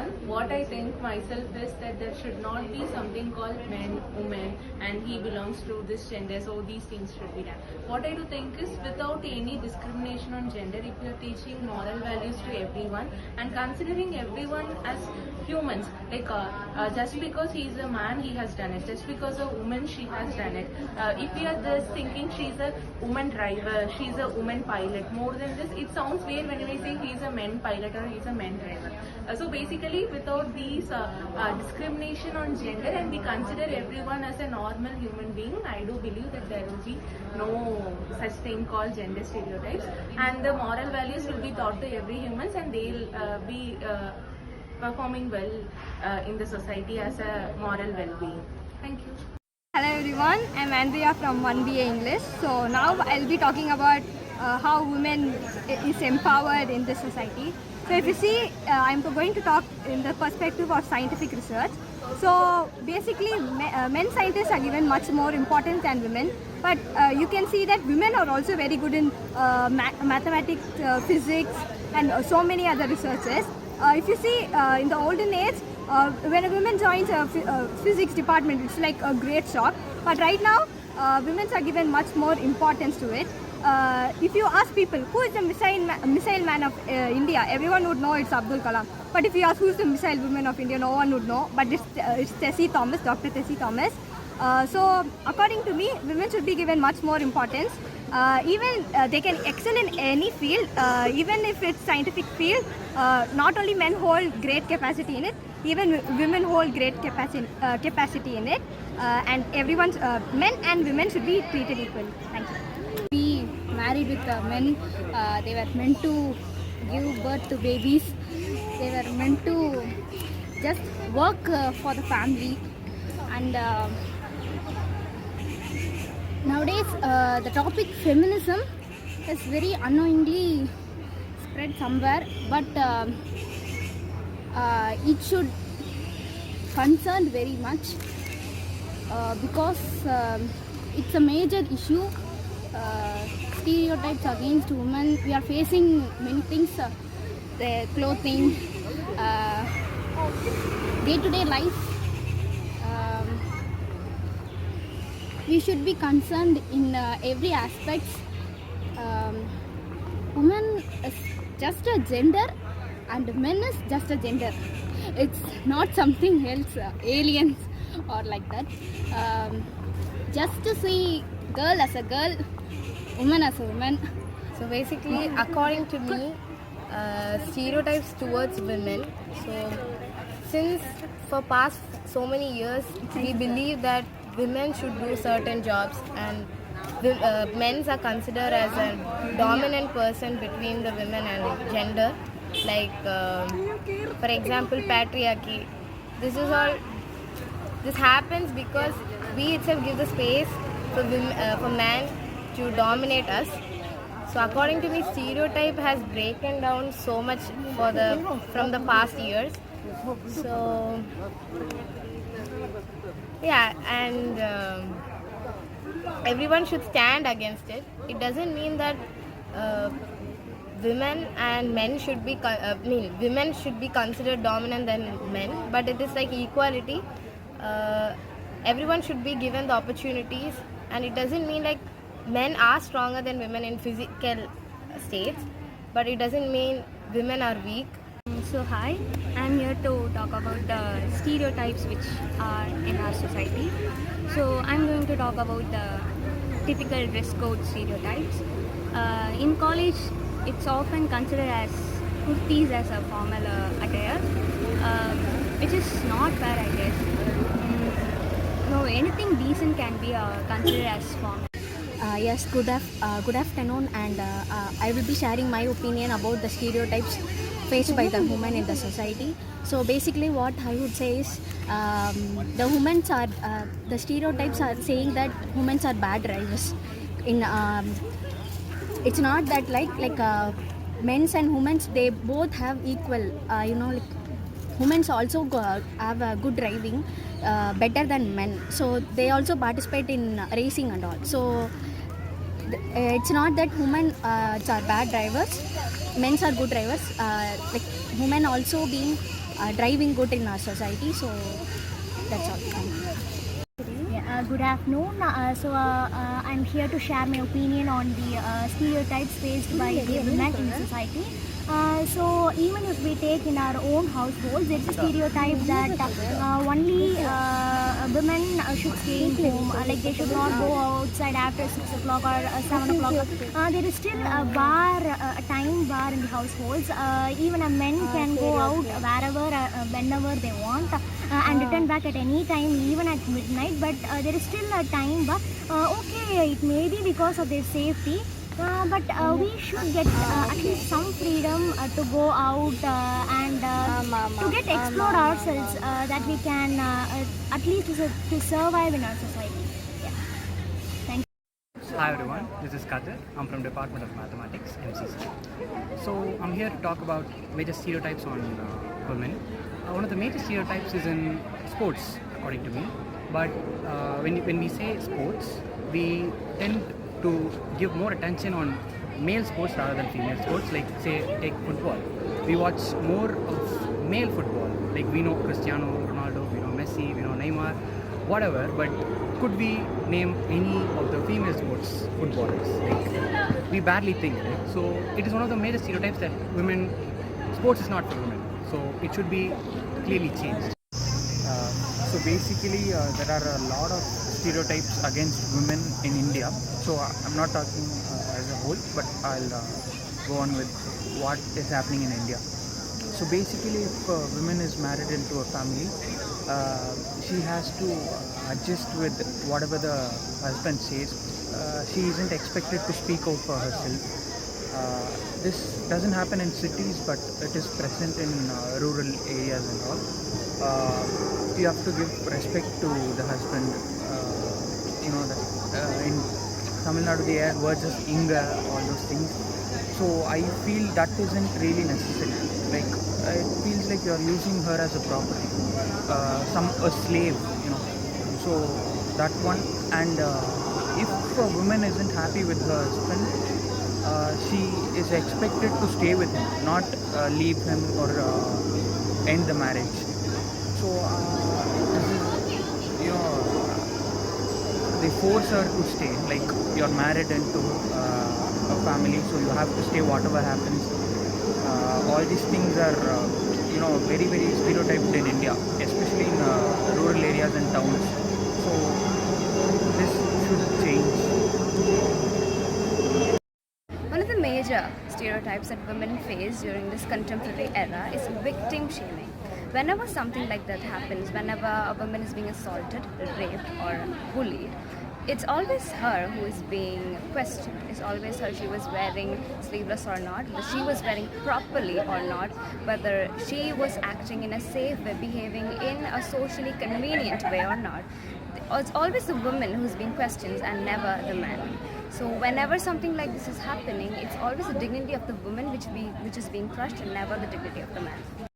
everyone. What I think myself is that there should not be something called men, women, and he belongs to this gender, so these things should be done. What I do think is without any discrimination on gender, if you are teaching moral values to everyone and considering everyone as humans, like just because he is a man, he has done it. Just because a woman, she has done it. If we are just thinking she's a woman driver, she's a woman pilot, more than this, it sounds weird when we say he's a man pilot or he's a man driver. So basically, without these discrimination on gender and we consider everyone as a normal human being, I do believe that there will be no such thing called gender stereotypes, and the moral values will be taught to every humans, and they'll be performing well in the society as a moral well-being. Thank you. Hello everyone, I'm Andrea from 1BA English. So now I'll be talking about how women is empowered in this society. So if you see, I'm going to talk in the perspective of scientific research. So basically, men scientists are given much more importance than women. But you can see that women are also very good in mathematics, physics, and so many other researches. If you see, in the olden age, when a woman joins a physics department, it's like a great shock. But right now, women are given much more importance to it. If you ask people who is the missile man of India, everyone would know it's Abdul Kalam. But if you ask who's the missile woman of India, no one would know. But it's Tessie Thomas, Dr. Tessie Thomas. So according to me, women should be given much more importance. Even they can excel in any field, even if it's scientific field. Not only men hold great capacity in it, even women hold great capacity in it. And everyone's men and women should be treated equally. Thank you. Be married with men. They were meant to give birth to babies. They were meant to just work for the family. And nowadays, the topic feminism is very unknowingly spread somewhere, but it should concern very much because it's a major issue. Stereotypes against women. We are facing many things, the clothing, day-to-day life. We should be concerned in every aspect. Woman is just a gender and men is just a gender. It's not something else, aliens or like that. Just to see girl as a girl, woman as a woman. So basically, according to me, stereotypes towards women. So since for past so many years, we believe that women should do certain jobs and men are considered as a dominant person between the women and gender. Like for example, patriarchy. This happens because we itself give the space for men to dominate us. So according to me, stereotype has broken down so much from the past years. So yeah, and everyone should stand against it. It doesn't mean that women and men should be women should be considered dominant than men, but it is like equality. Everyone should be given the opportunities, and it doesn't mean like men are stronger than women in physical states, but it doesn't mean women are weak. So hi, I'm here to talk about the stereotypes which are in our society. So I'm going to talk about the typical dress code stereotypes. In college, it's often considered as kurtis as a formal attire, which is not fair, I guess. No, anything decent can be considered as formal. Yes, good afternoon, and I will be sharing my opinion about the stereotypes faced by the women in the society. So basically what I would say is the stereotypes are saying that women are bad drivers. It's not that like men's and women's, they both have equal, like women's also have a good driving, better than men. So they also participate in racing and all. So it's not that women are bad drivers, men are good drivers. Like women also being driving good in our society. So that's all. Thank you. Good afternoon. I'm here to share my opinion on the stereotypes faced by the women in society. So even if we take in our own households, there's a stereotype that only women should stay in home, like they should not go outside after 6 o'clock or 7 o'clock. There is still a time bar in the households. Even a men can go out wherever, whenever they want, and return back at any time, even at midnight. But there is still a time bar. Okay, it may be because of their safety. But we should get at least some freedom to go out and to get explore ourselves, that we can at least to survive in our society. Yeah. Thank you. Hi everyone, this is Kadir. I'm from Department of Mathematics, MCC. So I'm here to talk about major stereotypes on women. One of the major stereotypes is in sports, according to me. But when we say sports, we tend to give more attention on male sports rather than female sports. Like say, take football. We watch more of male football. Like we know Cristiano Ronaldo, we know Messi, we know Neymar, whatever. But could we name any of the female sports footballers? Like we barely think. Right? So it is one of the major stereotypes that sports is not for women. So it should be clearly changed. So basically, there are a lot of stereotypes against women in India. So I'm not talking as a whole, but I'll go on with what is happening in India. So basically, if a woman is married into a family, she has to adjust with whatever the husband says. She isn't expected to speak out for herself. This doesn't happen in cities, but it is present in rural areas and all. You have to give respect to the husband. You know that in Tamil Nadu they have words as inga, all those things. So I feel that isn't really necessary. Like it feels like you're using her as a property, a slave. You know. So that one. And if a woman isn't happy with her husband, she is expected to stay with him, not leave him or end the marriage. So this is, they force her to stay. Like you're married into a family, so you have to stay whatever happens. All these things are, very very stereotyped in India, especially in rural areas and towns. So this should change. One of the major stereotypes that women face during this contemporary era is victim shaming. Whenever something like that happens, whenever a woman is being assaulted, raped or bullied, it's always her who is being questioned. It's always her, she was wearing sleeveless or not, whether she was wearing properly or not, whether she was acting in a safe way, behaving in a socially convenient way or not. It's always the woman who's being questioned and never the man. So whenever something like this is happening, it's always the dignity of the woman which is being crushed and never the dignity of the man.